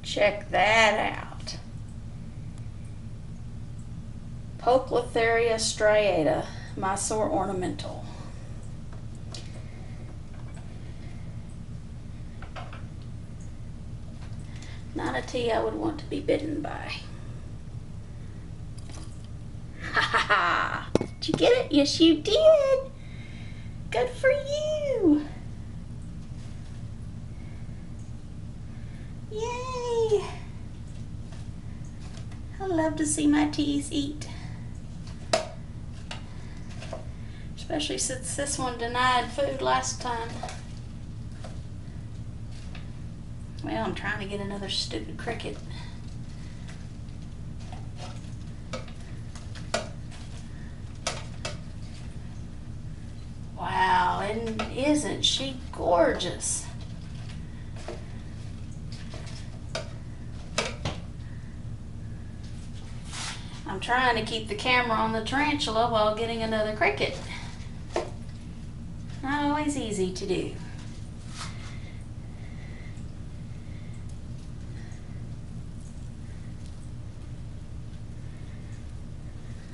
Check that out. Poecilotheria striata, Mysore ornamental. Not a tea I would want to be bitten by. Ha ha ha! Did you get it? Yes, you did! Good for you! Yay! I love to see my teas eat. Especially since this one denied food last time. Well, I'm trying to get another stupid cricket. Wow, and isn't she gorgeous? I'm trying to keep the camera on the tarantula while getting another cricket. Not always easy to do.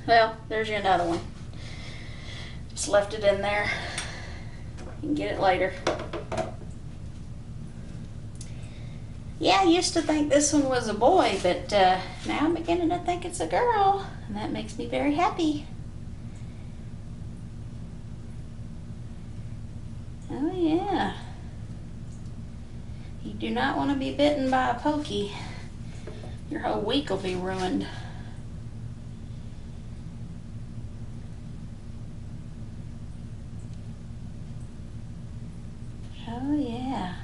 Well, there's you another one. Just left it in there. You can get it later. Yeah, I used to think this one was a boy, but now I'm beginning to think it's a girl, and that makes me very happy. Oh yeah. You do not want to be bitten by a pokey. Your whole week will be ruined. Oh yeah.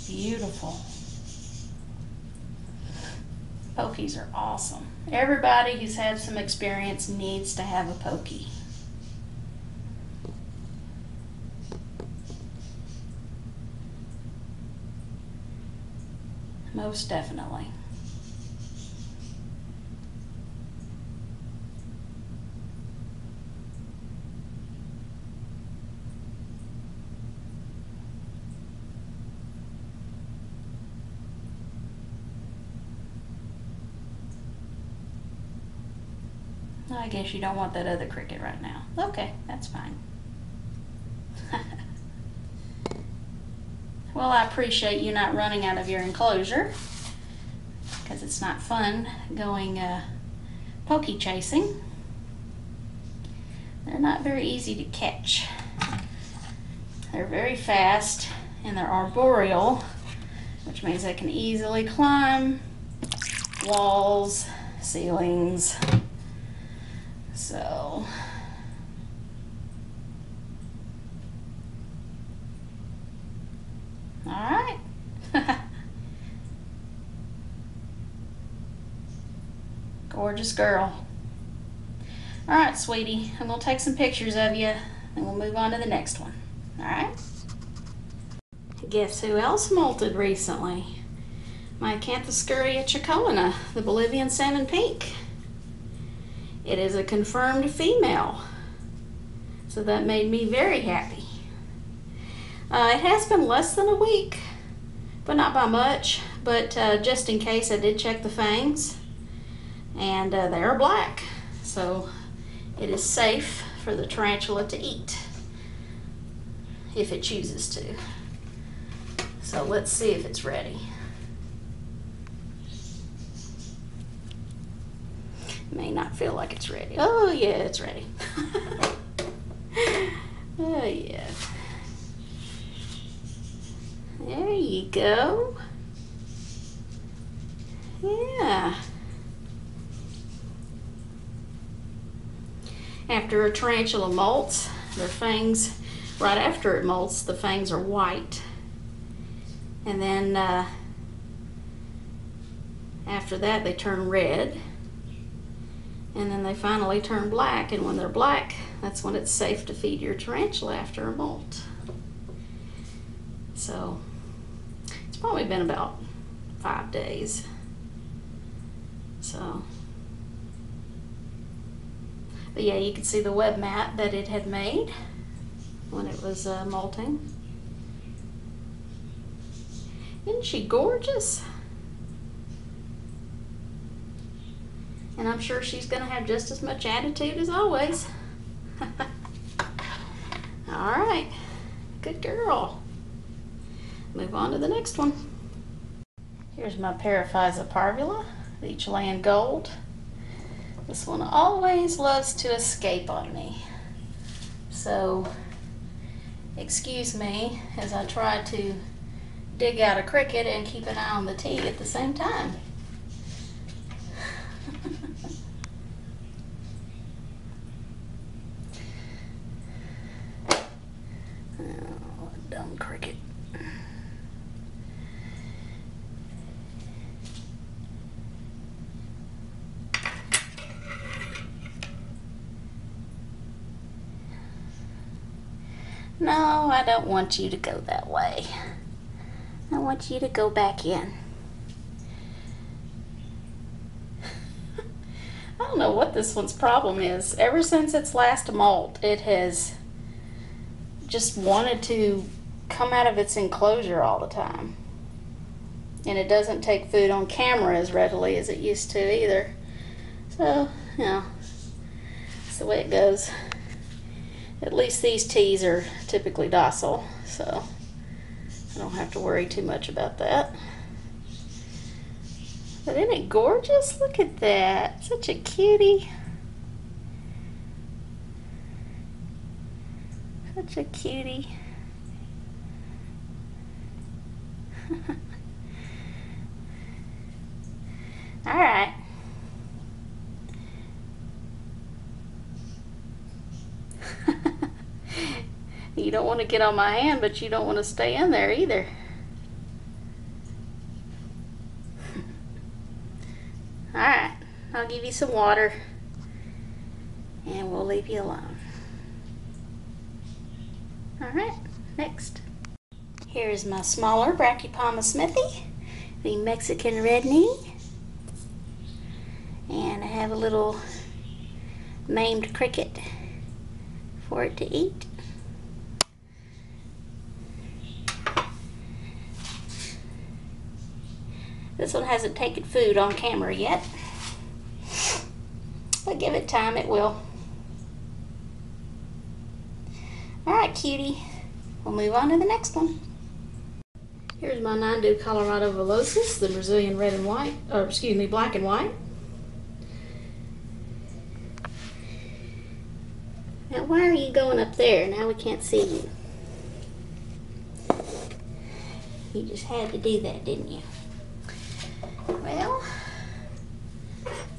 Beautiful. Pokies are awesome. Everybody who's had some experience needs to have a pokey. Most definitely. I guess you don't want that other cricket right now. Okay, that's fine. Well, I appreciate you not running out of your enclosure, because it's not fun going pokey chasing. They're not very easy to catch. They're very fast and they're arboreal, which means they can easily climb walls, ceilings. So all right. Gorgeous girl. All right, sweetie, I'm gonna take some pictures of you and we'll move on to the next one. All right. Guess who else molted recently? My Acanthoscurria chacoana, the Bolivian salmon pink. It is a confirmed female, so that made me very happy. It has been less than a week, but not by much, but just in case I did check the fangs, and they are black, so it is safe for the tarantula to eat if it chooses to. So let's see if it's ready. May not feel like it's ready. Oh yeah, it's ready. Oh yeah. There you go. Yeah. After a tarantula molts, their fangs, right after it molts, the fangs are white. And then after that they turn red. And then they finally turn black, and when they're black, that's when it's safe to feed your tarantula after a molt. So it's probably been about 5 days. So, but yeah, you can see the web mat that it had made when it was molting. Isn't she gorgeous? And I'm sure she's going to have just as much attitude as always. All right, good girl. Move on to the next one. Here's my Paraphysa parvula, each laying gold. This one always loves to escape on me. So, excuse me as I try to dig out a cricket and keep an eye on the tea at the same time. Oh, dumb cricket. No, I don't want you to go that way. I want you to go back in. I don't know what this one's problem is. Ever since its last molt, it has just wanted to come out of its enclosure all the time. And it doesn't take food on camera as readily as it used to either. So, you know, that's the way it goes. At least these teas are typically docile, so I don't have to worry too much about that. But isn't it gorgeous? Look at that. Such a cutie. Such a cutie. All right. You don't want to get on my hand, but you don't want to stay in there either. Alright, I'll give you some water and we'll leave you alone. Alright, next. Here's my smaller Brachypelma smithi, the Mexican red knee. And I have a little maimed cricket for it to eat. This one hasn't taken food on camera yet, but give it time, it will. Alright, cutie, we'll move on to the next one. Here's my Nhandu coloratovillosus, the Brazilian red and white, or excuse me, black and white. Now why are you going up there? Now we can't see you. You just had to do that, didn't you? Well,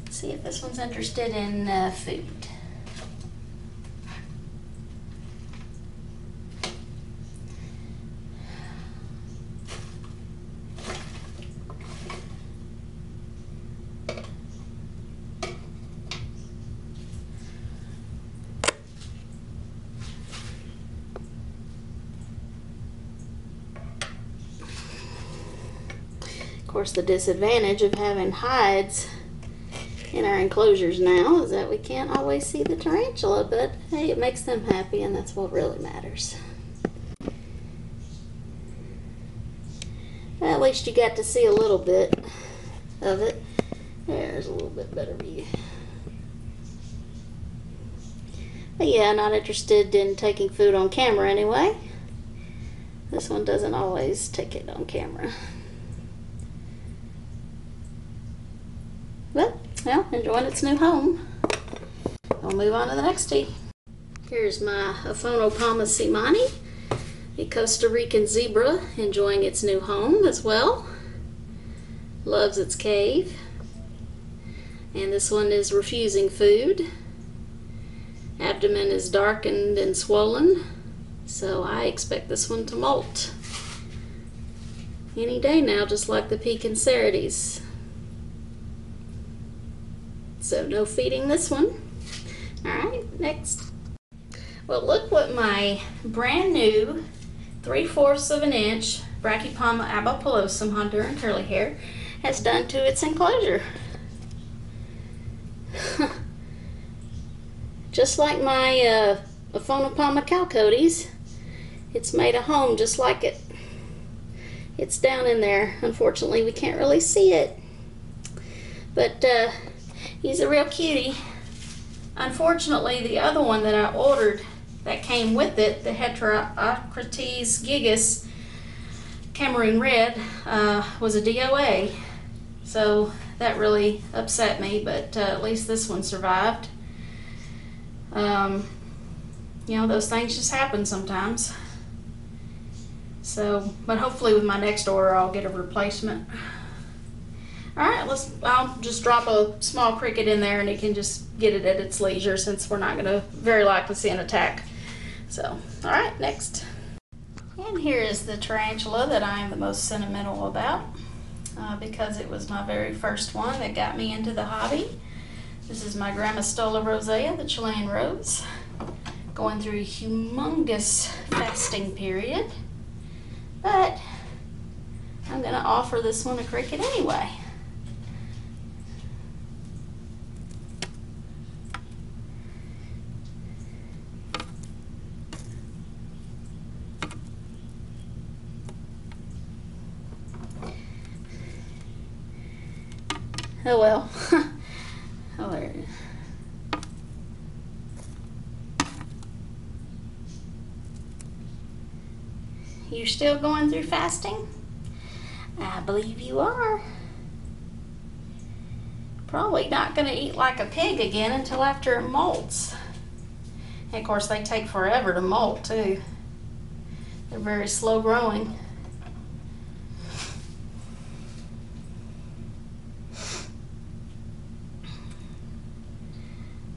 let's see if this one's interested in food. Of course, the disadvantage of having hides in our enclosures now is that we can't always see the tarantula, but hey, it makes them happy and that's what really matters. Well, at least you got to see a little bit of it. There's a little bit better view. But yeah, not interested in taking food on camera anyway. This one doesn't always take it on camera. But, well, enjoying its new home. I'll move on to the next tea. Here's my Aphonopelma seemanni, a Costa Rican zebra, enjoying its new home as well. Loves its cave. And this one is refusing food. Abdomen is darkened and swollen, so I expect this one to molt any day now, just like the pecan Ceratogyrus. So no feeding this one. Alright, next. Well, look what my brand new 3/4 of an inch Brachypelma albopilosum Honduran curly hair has done to its enclosure. Just like my Aphonopelma chalcodes, it's made a home just like it. It's down in there. Unfortunately, we can't really see it. But he's a real cutie. Unfortunately, the other one that I ordered that came with it, the Heterocrates gigas Cameroon Red, was a DOA. So that really upset me, but at least this one survived. You know, those things just happen sometimes. So, but hopefully with my next order I'll get a replacement. Alright, I'll just drop a small cricket in there and it can just get it at its leisure, since we're not going to very likely see an attack. So, alright, next. And here is the tarantula that I am the most sentimental about, because it was my very first one that got me into the hobby. This is my Grammostola rosea, the Chilean rose, going through a humongous fasting period. But I'm going to offer this one a cricket anyway. Oh well. Hilarious. You're still going through fasting? I believe you are. Probably not going to eat like a pig again until after it molts. And of course, they take forever to molt too. They're very slow growing.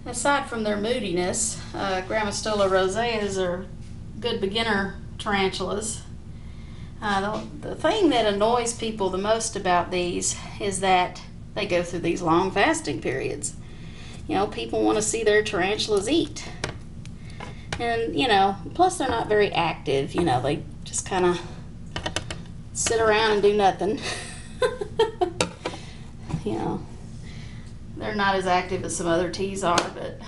Aside from their moodiness, Grammostola roseas are good beginner tarantulas. The thing that annoys people the most about these is that they go through these long fasting periods. You know, people want to see their tarantulas eat. And, you know, plus they're not very active. You know, they just kind of sit around and do nothing. You know, they're not as active as some other teas are, but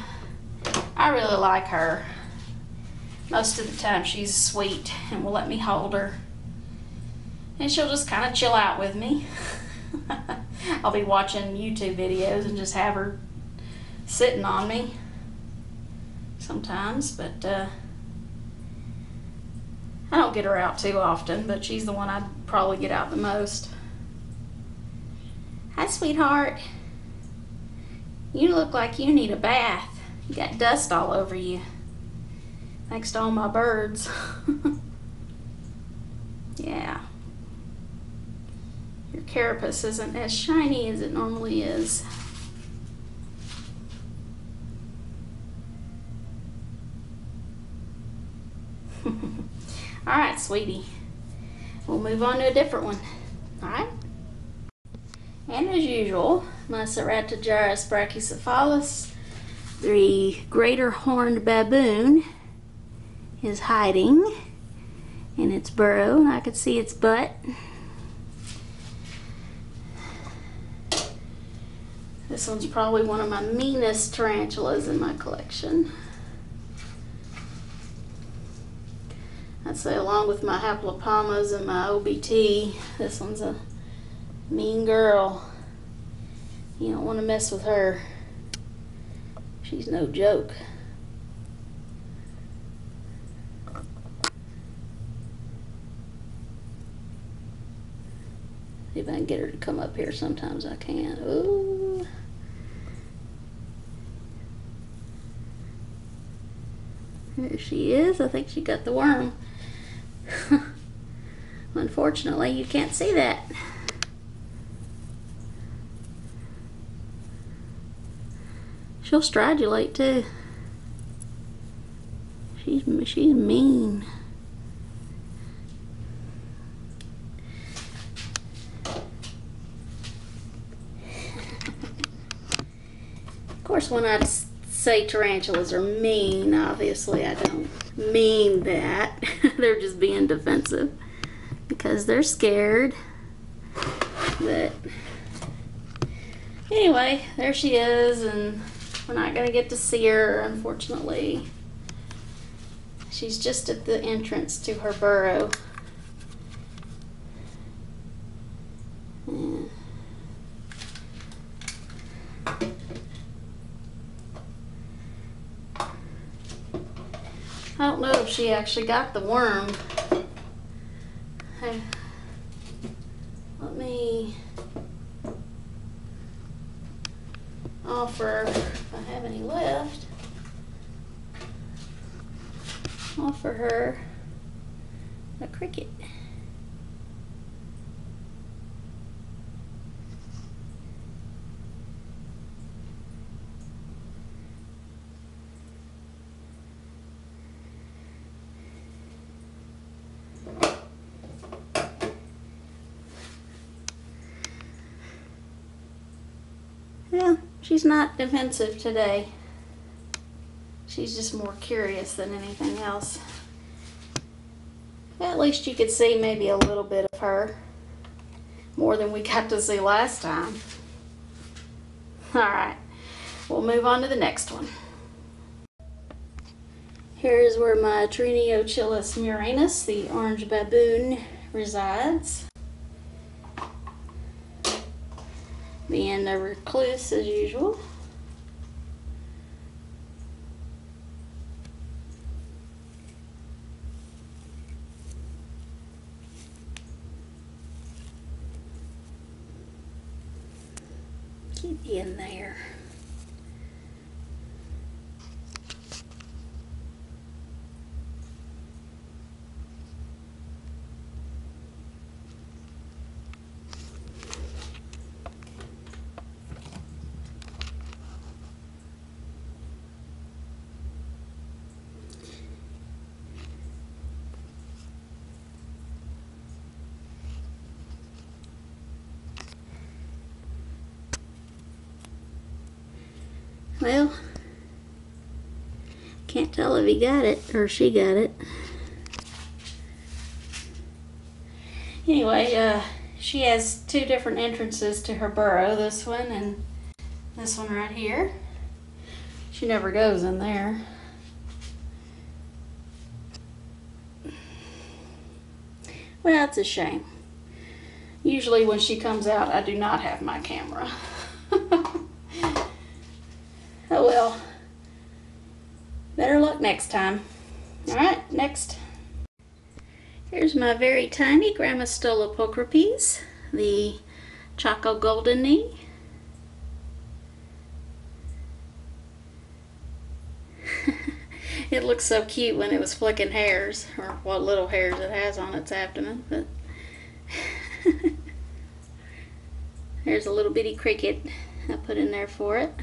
I really like her. Most of the time she's sweet and will let me hold her. And she'll just kind of chill out with me. I'll be watching YouTube videos and just have her sitting on me sometimes, but I don't get her out too often, but she's the one I'd probably get out the most. Hi, sweetheart. You look like you need a bath. You got dust all over you. Thanks to all my birds. Yeah. Your carapace isn't as shiny as it normally is. Alright, sweetie. We'll move on to a different one. Alright? And as usual, my Ceratogyrus brachycephalus, the greater horned baboon, is hiding in its burrow, and I could see its butt. This one's probably one of my meanest tarantulas in my collection. I'd say, along with my Haplopelmas and my OBT, this one's a mean girl. You don't want to mess with her. She's no joke. If I can get her to come up here, sometimes I can. Ooh. There she is. I think she got the worm. Unfortunately, you can't see that. She'll stridulate too. She's mean. Of course, when I say tarantulas are mean, obviously I don't mean that. They're just being defensive because they're scared. But anyway, there she is, and we're not going to get to see her, unfortunately. She's just at the entrance to her burrow. don't know if she actually got the worm. Hey, let me offer, if I have any left, offer her a cricket. Yeah, she's not defensive today. She's just more curious than anything else. At least you could see maybe a little bit of her. More than we got to see last time. Alright, we'll move on to the next one. Here is where my Theraphosa murinus, the orange baboon, resides. Being a recluse as usual. Keep you in there. Well, can't tell if he got it or she got it. Anyway, she has two different entrances to her burrow, this one and this one right here. She never goes in there. Well, it's a shame. Usually when she comes out, I do not have my camera. Oh well, better luck next time. Alright, next. Here's my very tiny Grammostola pulchripes, the Choco Golden Knee. It looks so cute when it was flicking hairs, or what little hairs it has on its abdomen, but there's a little bitty cricket I put in there for it.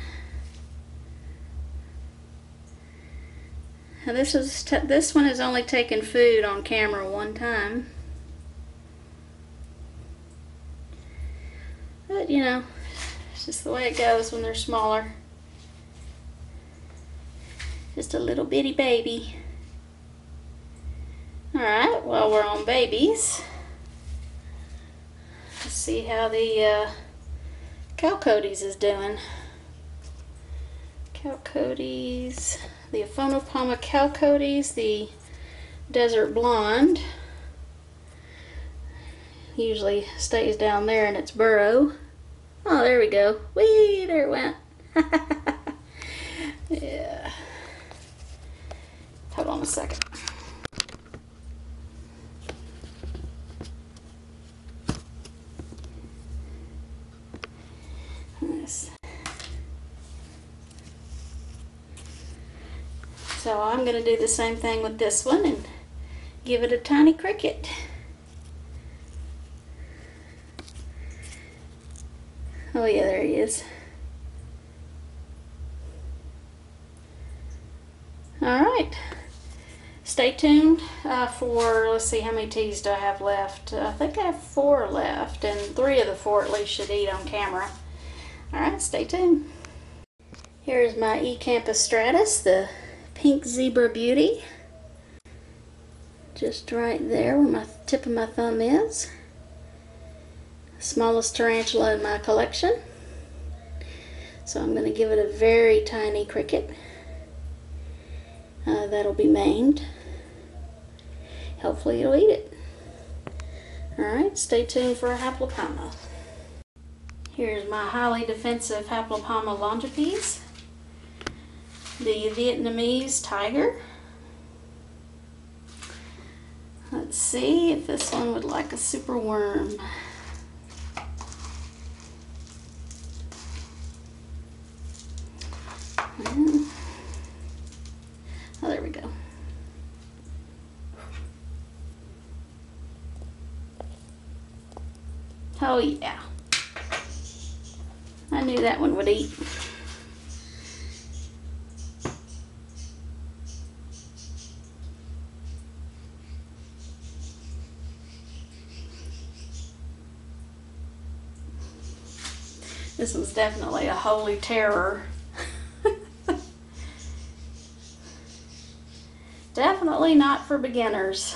Now this one has only taken food on camera one time. But you know, it's just the way it goes when they're smaller. Just a little bitty baby. Alright, while we're on babies, let's see how the chalcodes is doing. Chalcodes, the Aphonopelma chalcodes, the desert blonde, usually stays down there in its burrow. Oh, there we go. Whee! There it went. Yeah. Hold on a second. This. So I'm going to do the same thing with this one and give it a tiny cricket. Oh yeah, there he is. Alright. Stay tuned for, let's see, how many teas do I have left? I think I have 4 left, and 3 of the 4 at least should eat on camera. Alright, stay tuned. Here's my campestratus, the pink zebra beauty. Just right there where my tip of my thumb is. Smallest tarantula in my collection. So I'm going to give it a very tiny cricket. That'll be maimed. Hopefully it'll eat it. Alright, stay tuned for a Haplopelma. Here's my highly defensive Haplopelma longipes. The Vietnamese tiger. Let's see if this one would like a super worm. Oh, there we go. Oh yeah. I knew that one would eat. This was definitely a holy terror. Definitely not for beginners,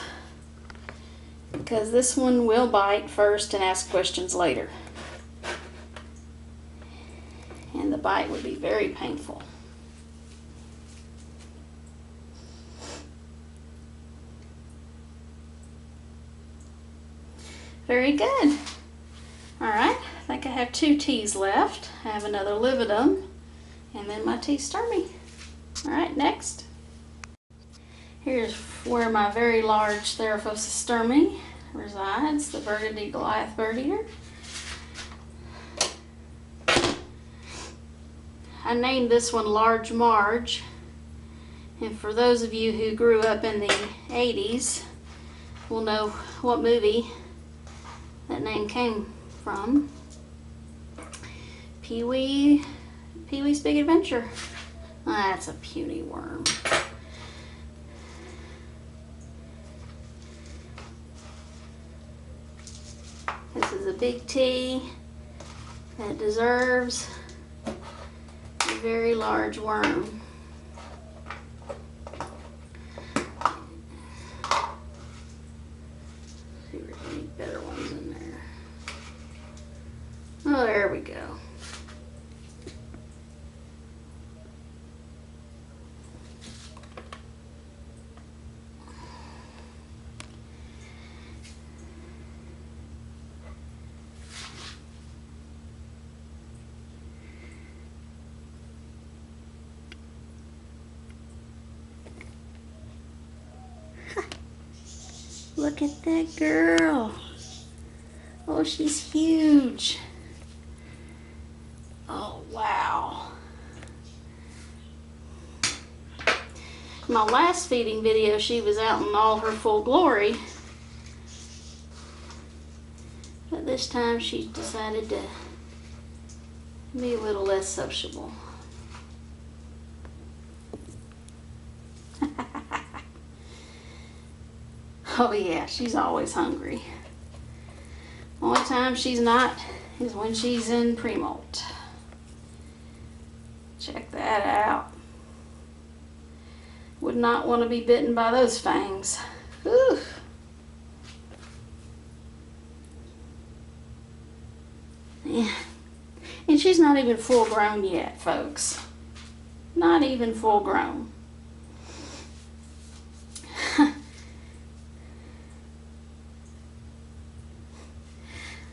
because this one will bite first and ask questions later. And the bite would be very painful. Very good. Alright, I think I have 2 T's left. I have another lividum and then my T stirmi. Alright, next. Here's where my very large Theraphosa stirmi resides, the Byrd Goliath bird eater. I named this one Large Marge, and for those of you who grew up in the 80s will know what movie that name came from. Pee-wee's Big Adventure. That's a puny worm. This is a big T that deserves a very large worm. See if there's any better ones in there. Oh, there we go. Look at that girl. Oh, she's huge. Oh, wow. My last feeding video, she was out in all her full glory. But this time she decided to be a little less sociable. Oh yeah, she's always hungry. Only time she's not is when she's in pre-molt. Check that out. Would not want to be bitten by those fangs. Whew. Yeah. And she's not even full grown yet, folks. Not even full grown.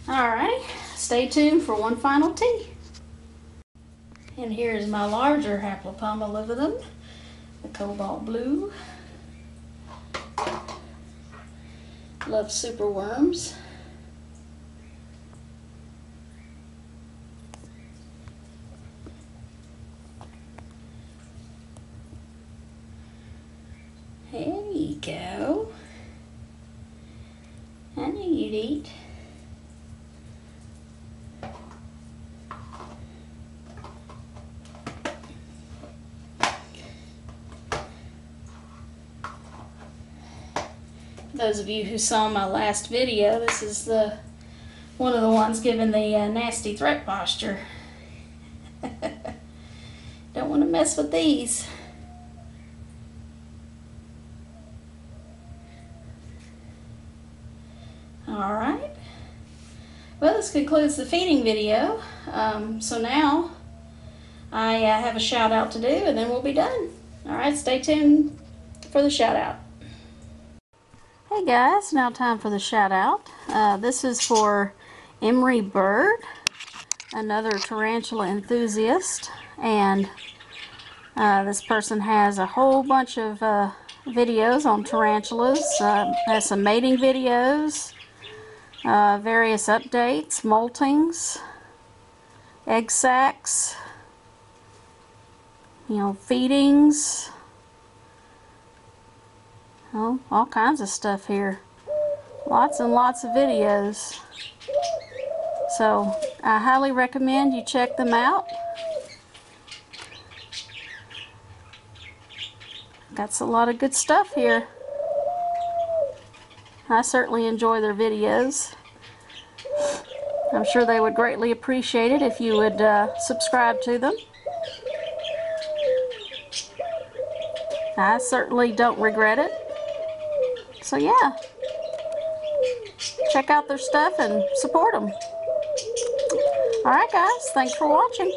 Alrighty, stay tuned for one final T. And here's my larger Haplopelma lividum, the cobalt blue. Love super worms. There you go. I knew you'd eat. Those of you who saw my last video, this is one of the ones given the nasty threat posture. Don't want to mess with these. Alright. Well, this concludes the feeding video. So now I have a shout out to do and then we'll be done. Alright, stay tuned for the shout out. Hey guys, now time for the shout out. This is for Emery Byrd, another tarantula enthusiast, and this person has a whole bunch of videos on tarantulas. Has some mating videos, various updates, moltings, egg sacs, feedings, all kinds of stuff here. Lots and lots of videos. So I highly recommend you check them out. Got a lot of good stuff here. I certainly enjoy their videos. I'm sure they would greatly appreciate it if you would subscribe to them. I certainly don't regret it. So yeah, check out their stuff and support them. Alright guys, thanks for watching.